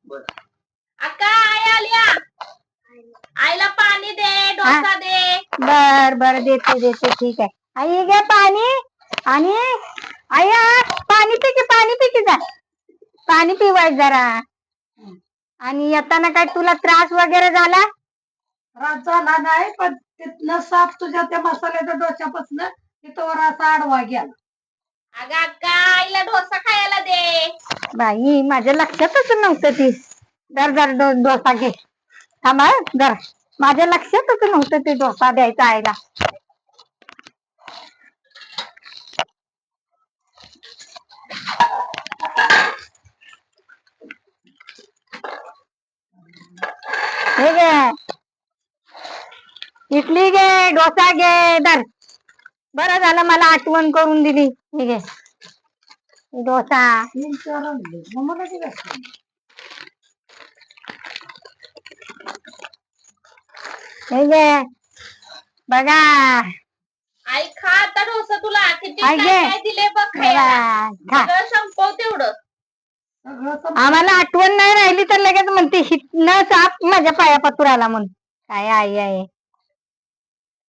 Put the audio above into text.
अक्का आई आलिया, आईला पाणी दे, डोसा दे. बर बर देते देते, ठीक आहे. आई घे पाणी. आणि आई पाणी पी की जा, पाणी पिवाय जरा. आणि येताना काय तुला त्रास वगैरे झाला? त्रास झाला नाही, पण तिथनं साप तुझ्या त्या मसाल्याच्या डोश्यापासून तिथवर असा आडवा गेला. अगं अक्का आईला डोसा खायला दे. बाई माझ्या लक्षातच नव्हतं ती. जर जर डोसा घे. थांबा जरा, माझ्या लक्षातच नव्हतं ते डोसा द्यायचा आईला. हे घे, इडली घे, डोसा घे. धर, बरं झालं मला आठवण करून दिली. हे घे डोसा. हे घे बघा. आई खा आता डोसा, तुला किती आई काय घे. काय दिले बघ खायला. खा. सगळं संपव तेवढं. आम्हाला आठवण नाही राहिली तर लगेच म्हणते न साप माझ्या पाया पतुर आला म्हणून. काय आई आहे.